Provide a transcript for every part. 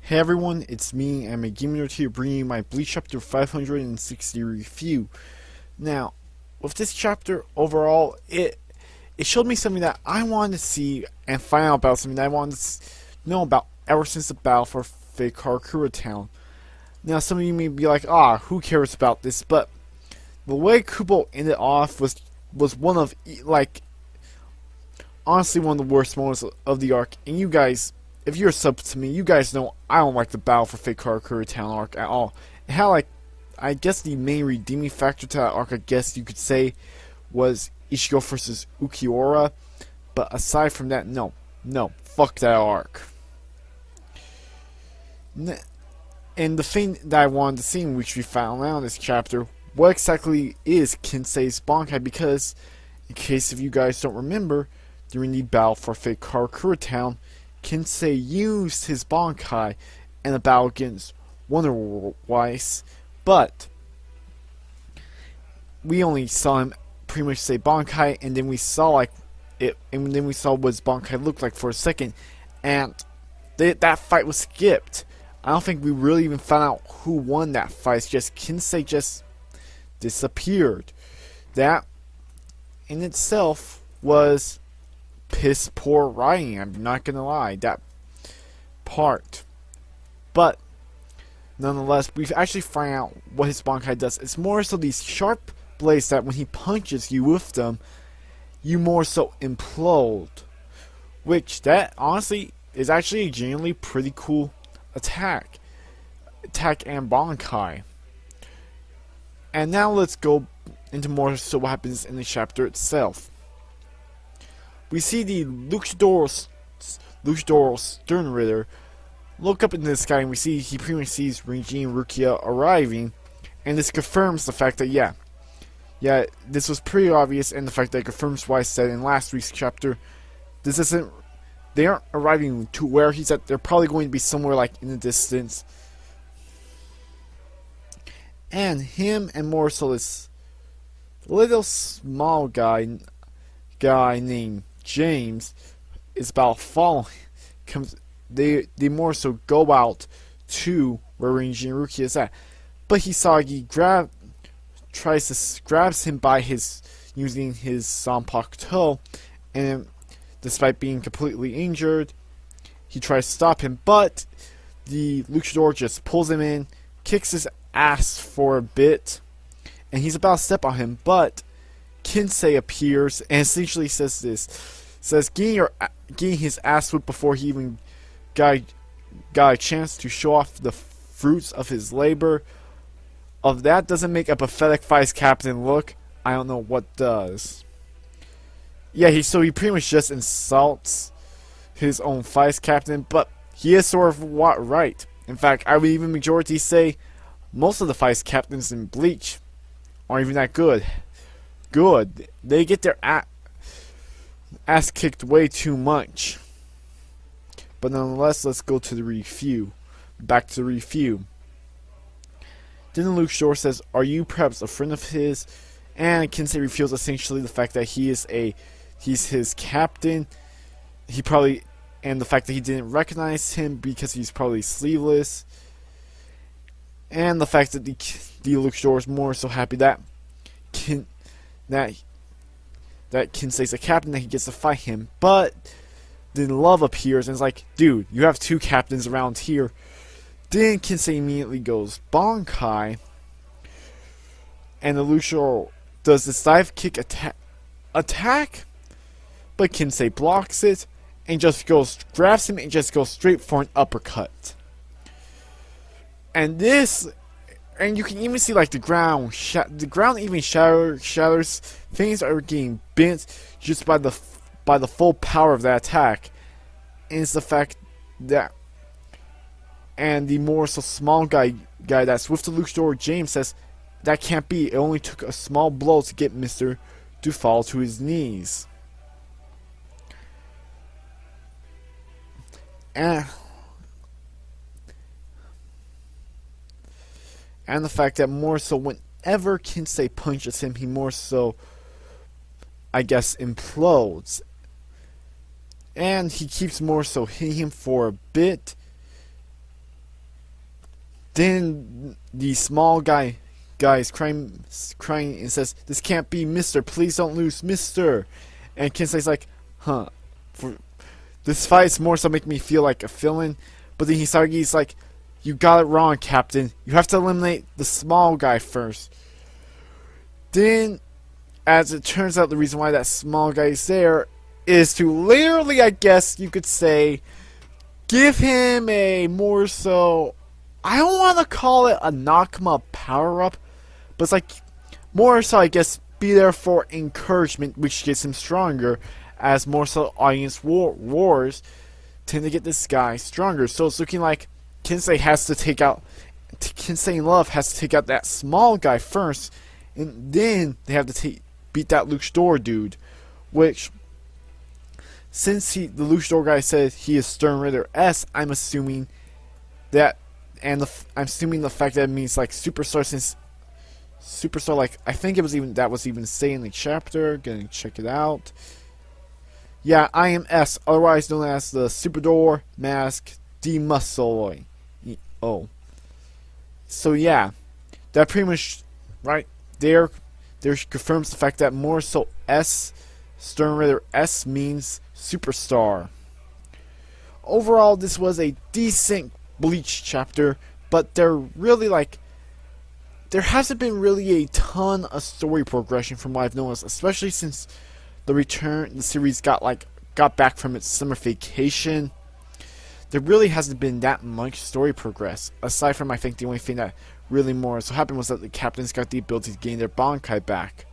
Hey everyone, it's me, I'm a gamer here bringing you my Bleach chapter 560 review. Now, with this chapter overall, it showed me something that I wanted to see and find out about, something that I wanted to know about ever since the battle for Fakakura Town. Now, some of you may be like, who cares about this? But the way Kubo ended off was one of, honestly one of the worst moments of the arc. And you guys, if you're a sub to me, you guys know I don't like the battle for Fakakura Town arc at all. It had, I guess the main redeeming factor to that arc, I guess you could say, was Ichigo versus Ukiura. But aside from that, no, fuck that arc. And the thing that I wanted to see, which we found out in this chapter, what exactly is Kinsei's Bankai? Because, in case if you guys don't remember, during the battle for Fakakura Town, Kinsei used his Bankai in a battle against Wonder Weiss, but we only saw him pretty much say Bankai, and then we saw what his Bankai looked like for a second, and that fight was skipped. I don't think we really even found out who won that fight. It's just Kinsei just disappeared. That in itself was piss poor writing, I'm not gonna lie, that part. But nonetheless, we've actually found out what his Bankai does. It's more so these sharp blades that when he punches you with them, you more so implode. Which, that honestly is actually a genuinely pretty cool attack and Bankai. And now let's go into more so what happens in the chapter itself. We see the Luchador Stern Ritter look up into the sky, and we see he pretty much sees Renji and Rukia arriving, and this confirms the fact that yeah, this was pretty obvious, and the fact that it confirms what I said in last week's chapter. They aren't arriving to where he's at. They're probably going to be somewhere in the distance. And him and more so this little small guy named James is about falling. They more so go out to where Renji and Rukia is at, but Hisagi grabs him by using his Sanpakuto, and despite being completely injured, he tries to stop him, but the luchador just pulls him in, kicks his ass for a bit, and he's about to step on him, but Kinsei appears and essentially says getting his ass whipped before he even got a chance to show off the fruits of his labor. If that doesn't make a pathetic vice captain look, I don't know what does. Yeah, he pretty much just insults his own vice captain, but he is sort of right. In fact, I would even majority say most of the vice captains in Bleach aren't even that good. They get their ass kicked way too much. But nonetheless, let's go to the review. Back to the review. Then the luchador says, "Are you perhaps a friend of his?" And Kinsei reveals essentially the fact that he's his captain. And the fact that he didn't recognize him because he's probably sleeveless. And the fact that the luchador is more so happy that Kinsei's a captain, that he gets to fight him. But then Love appears and is like, dude, you have two captains around here. Then Kinsei immediately goes Bankai, and the luchador does this dive kick attack, but Kinsei blocks it and grabs him and just goes straight for an uppercut. And you can even see the ground even shatters. Things are getting bent just by the full power of that attack. And it's the fact that, and the more so small guy that's with the luchador, James, says that can't be. It only took a small blow to get Mr. to fall to his knees. And the fact that more so whenever Kinsei punches him, he more so, I guess, implodes. And he keeps more so hitting him for a bit. Then the small guy's crying and says, "This can't be, Mister. Please don't lose, Mister." And Kinsei's like, "Huh? For this fight's more so making me feel like a villain." But then Hisagi's like, "You got it wrong, Captain. You have to eliminate the small guy first." Then, as it turns out, the reason why that small guy is there is to literally, I guess you could say, give him a more so, I don't want to call it a Nakama power-up, but it's like, more so, I guess, be there for encouragement, which gets him stronger, as more so audience wars tend to get this guy stronger. So it's looking like Kinsei and Love has to take out that small guy first, and then they have to beat that luchador dude, which, since the luchador guy said he is Stern Ritter S, I'm assuming that, and I'm assuming the fact that it means like superstar, since superstar, like I think that was even saying in the chapter. Gonna check it out. Yeah, I am S, otherwise known as the Superdor Mask de Muscloi. Oh, so yeah, that pretty much right there confirms the fact that more so S, Stern Ritter S means superstar. Overall, this was a decent Bleach chapter, but there hasn't been really a ton of story progression from what I've noticed, especially since the series got back from its summer vacation. There really hasn't been that much story progress, aside from I think the only thing that really more so happened was that the captains got the ability to gain their Bankai back.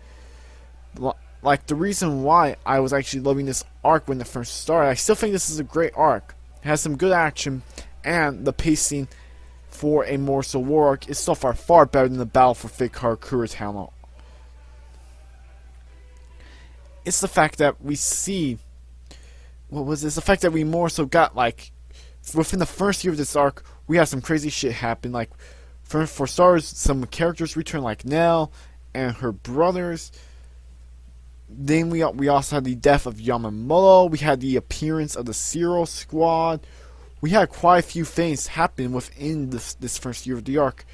Like, the reason why I was actually loving this arc when it first started, I still think this is a great arc. It has some good action, and the pacing for a more so war arc is so far better than the battle for Fake Karakura Town. It's the fact that we see, the fact that we more so got, like, within the first year of this arc, we had some crazy shit happen. Like, for starters, some characters return, like Nell and her brothers. Then we also had the death of Yamamoto. We had the appearance of the Zero Squad. We had quite a few things happen within this first year of the arc,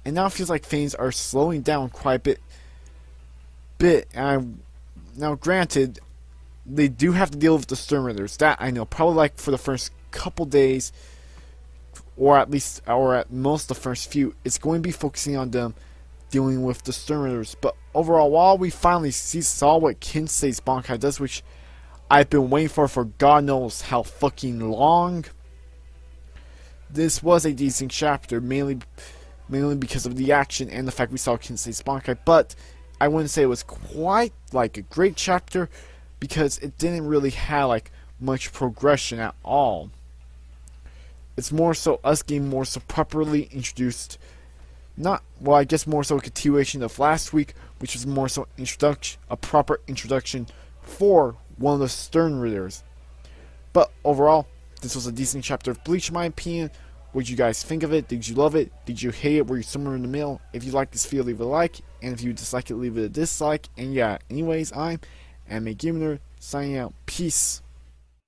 and now it feels like things are slowing down quite a bit. And now, granted, they do have to deal with the Stern Ritters. That I know, probably like for the first couple days, or at most the first few, it's going to be focusing on them dealing with the Stern Ritters. But overall, while we finally saw what Kinsei's Bankai does, which I've been waiting for God knows how fucking long, this was a decent chapter, mainly because of the action and the fact we saw Kinsei's Bankai. But I wouldn't say it was quite like a great chapter, because it didn't really have like much progression at all. It's more so us getting more so properly introduced. I guess more so a continuation of last week, which was more so a proper introduction for one of the Stern Ritters. But overall, this was a decent chapter of Bleach in my opinion. What did you guys think of it? Did you love it? Did you hate it? Were you somewhere in the middle? If you like this video, leave it a like. And if you dislike it, leave it a dislike. And yeah, anyways, I'm Anime Gamer, signing out. Peace.